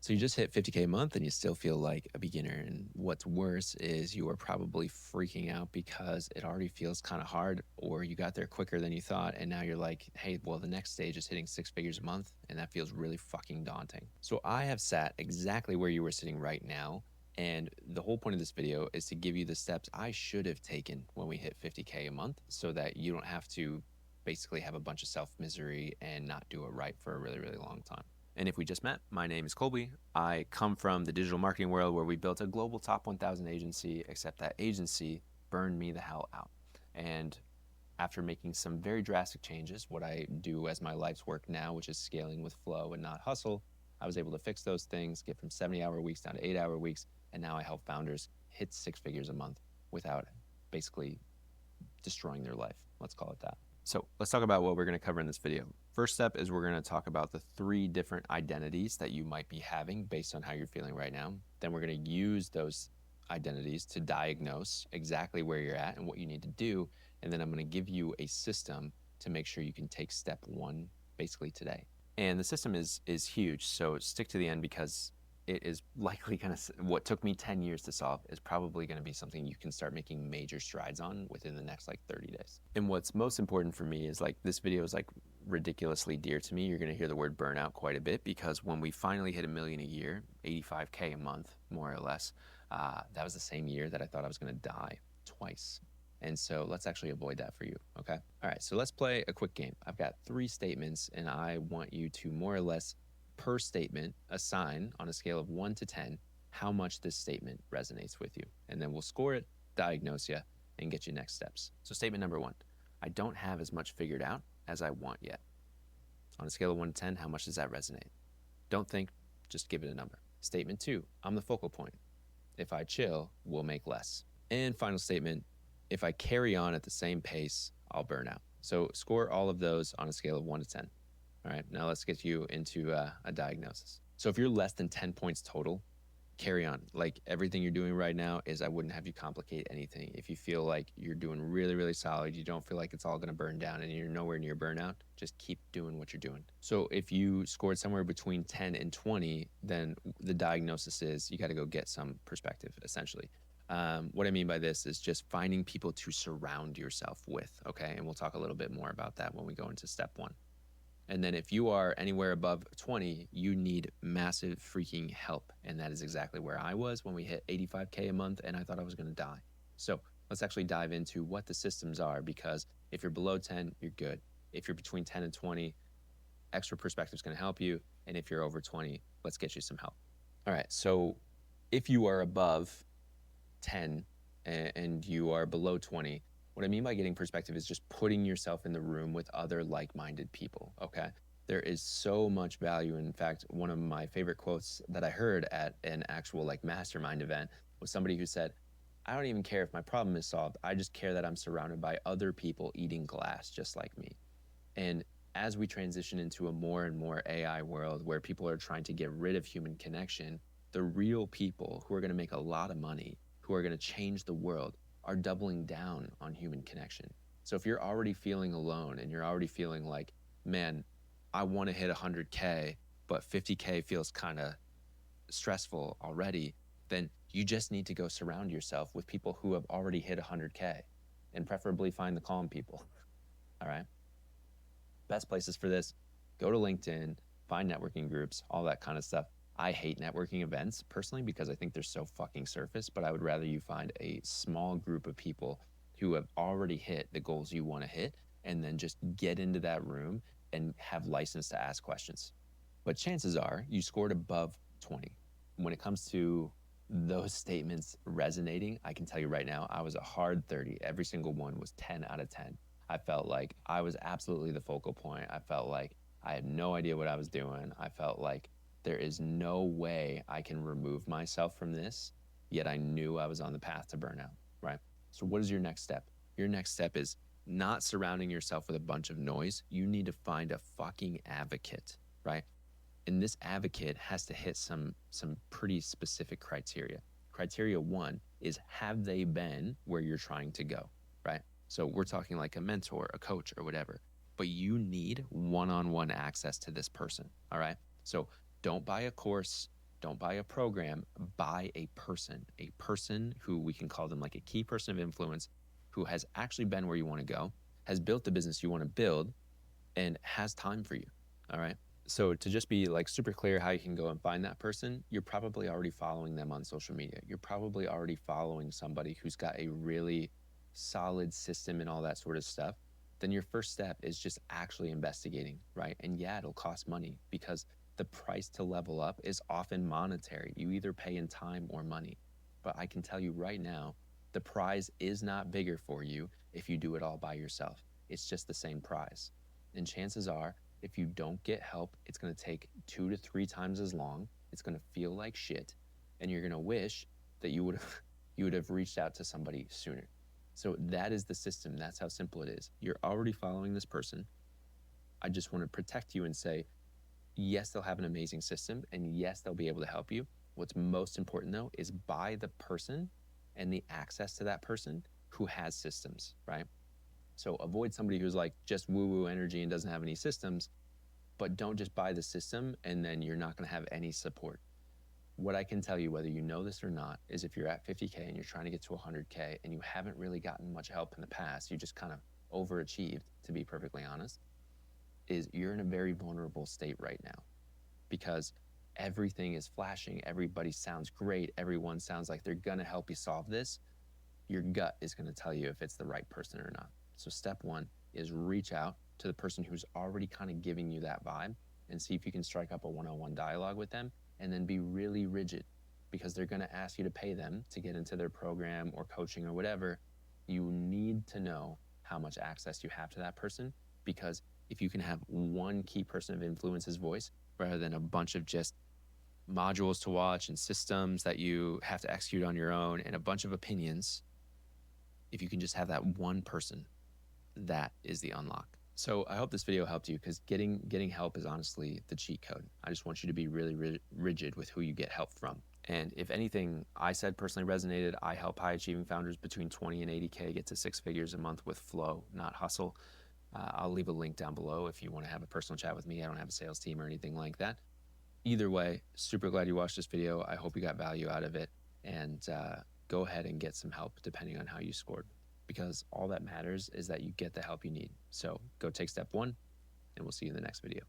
So you just hit 50K a month and you still feel like a beginner. And what's worse is you are probably freaking out because it already feels kind of hard, or you got there quicker than you thought. And now you're like, hey, well, the next stage is hitting 6 figures a month. And that feels really fucking daunting. So I have sat exactly where you were sitting right now. And the whole point of this video is to give you the steps I should have taken when we hit 50K a month so that you don't have to basically have a bunch of self-misery and not do it right for a really, really long time. And if we just met, my name is Colby. I come from the digital marketing world where we built a global top 1,000 agency, except that agency burned me the hell out. And after making some very drastic changes, what I do as my life's work now, which is scaling with flow and not hustle, I was able to fix those things, get from 70-hour weeks down to 8-hour weeks, and now I help founders hit 6 figures a month without basically destroying their life. Let's call it that. So let's talk about what we're going to cover in this video. First step is we're going to talk about the 3 different identities that you might be having based on how you're feeling right now. Then we're going to use those identities to diagnose exactly where you're at and what you need to do. And then I'm going to give you a system to make sure you can take step 1 basically today. And the system is huge, so stick to the end because it is likely going to, what took me 10 years to solve is probably going to be something you can start making major strides on within the next like 30 days. And what's most important for me is like this video is like ridiculously dear to me. You're going to hear the word burnout quite a bit because when we finally hit 1 million a year, 85K a month, more or less, that was the same year that I thought I was going to die twice. And so let's actually avoid that for you, okay? All right, so let's play a quick game. I've got 3 statements and I want you to more or less per statement assign on a scale of 1 to 10 how much this statement resonates with you. And then we'll score it, diagnose you, and get you next steps. So statement number 1, I don't have as much figured out as I want yet. On a scale of 1 to 10, how much does that resonate? Don't think, just give it a number. Statement 2, I'm the focal point. If I chill, we'll make less. And final statement, if I carry on at the same pace, I'll burn out. So score all of those on a scale of 1 to 10. All right, now let's get you into a diagnosis. So if you're less than 10 points total, carry on. Like everything you're doing right now is I wouldn't have you complicate anything. If you feel like you're doing really, really solid, you don't feel like it's all gonna burn down and you're nowhere near burnout, just keep doing what you're doing. So if you scored somewhere between 10 and 20, then the diagnosis is you gotta go get some perspective, essentially. What I mean by this is just finding people to surround yourself with, okay? And we'll talk a little bit more about that when we go into step 1. And then if you are anywhere above 20, you need massive freaking help. And that is exactly where I was when we hit 85K a month and I thought I was gonna die. So let's actually dive into what the systems are, because if you're below 10, you're good. If you're between 10 and 20, extra perspective is gonna help you. And if you're over 20, let's get you some help. All right, so if you are above 10 and you are below 20, what I mean by getting perspective is just putting yourself in the room with other like-minded people, okay? There is so much value. In fact, one of my favorite quotes that I heard at an actual like mastermind event was somebody who said, I don't even care if my problem is solved. I just care that I'm surrounded by other people eating glass just like me. And as we transition into a more and more AI world where people are trying to get rid of human connection, the real people who are gonna make a lot of money, who are gonna change the world, are doubling down on human connection. So if you're already feeling alone and you're already feeling like, man, I want to hit 100K, but 50K feels kind of stressful already, then you just need to go surround yourself with people who have already hit 100K and preferably find the calm people. All right. Best places for this, go to LinkedIn, find networking groups, all that kind of stuff. I hate networking events personally because I think they're so fucking surface, but I would rather you find a small group of people who have already hit the goals you want to hit and then just get into that room and have license to ask questions. But chances are you scored above 20. When it comes to those statements resonating, I can tell you right now, I was a hard 30. Every single one was 10 out of 10. I felt like I was absolutely the focal point. I felt like I had no idea what I was doing. I felt like there is no way I can remove myself from this, yet I knew I was on the path to burnout, right? So what is your next step? Your next step is not surrounding yourself with a bunch of noise. You need to find a fucking advocate, right? And this advocate has to hit some pretty specific criteria. Criteria 1 is, have they been where you're trying to go, right? So we're talking like a mentor, a coach, or whatever, but you need one-on-one access to this person, all right? So don't buy a course, Don't buy a program, buy a person who we can call them like a key person of influence who has actually been where you want to go, has built the business you want to build, and has time for you. All right. So to just be like super clear how you can go and find that person, you're probably already following them on social media. You're probably already following somebody who's got a really solid system and all that sort of stuff. Then your first step is just actually investigating, right? And yeah, it'll cost money because the price to level up is often monetary. You either pay in time or money. But I can tell you right now, the prize is not bigger for you if you do it all by yourself. It's just the same prize. And chances are, if you don't get help, it's going to take 2 to 3 times as long. It's going to feel like shit, and you're going to wish that you would have you would have reached out to somebody sooner. So that is the system. That's how simple it is. You're already following this person. I just want to protect you and say, yes, they'll have an amazing system, and yes, they'll be able to help you. What's most important though is buy the person and the access to that person who has systems, right? So avoid somebody who's like just woo-woo energy and doesn't have any systems, but don't just buy the system and then you're not going to have any support. What I can tell you, whether you know this or not, is if you're at 50K and you're trying to get to 100K and you haven't really gotten much help in the past, you just kind of overachieved, to be perfectly honest, is you're in a very vulnerable state right now because everything is flashing. Everybody sounds great. Everyone sounds like they're going to help you solve this. Your gut is going to tell you if it's the right person or not. So step one is reach out to the person who's already kind of giving you that vibe and see if you can strike up a one-on-one dialogue with them, and then be really rigid because they're going to ask you to pay them to get into their program or coaching or whatever. You need to know how much access you have to that person, because if you can have one key person of influence's voice rather than a bunch of just modules to watch and systems that you have to execute on your own and a bunch of opinions, if you can just have that one person, that is the unlock. So I hope this video helped you, because getting help is honestly the cheat code. I just want you to be really rigid with who you get help from. And if anything I said personally resonated, I help high achieving founders between 20 and 80K get to 6 figures a month with flow, not hustle. I'll leave a link down below if you want to have a personal chat with me. I don't have a sales team or anything like that. Either way, super glad you watched this video. I hope you got value out of it, and go ahead and get some help depending on how you scored, because all that matters is that you get the help you need. So go take step one, and we'll see you in the next video.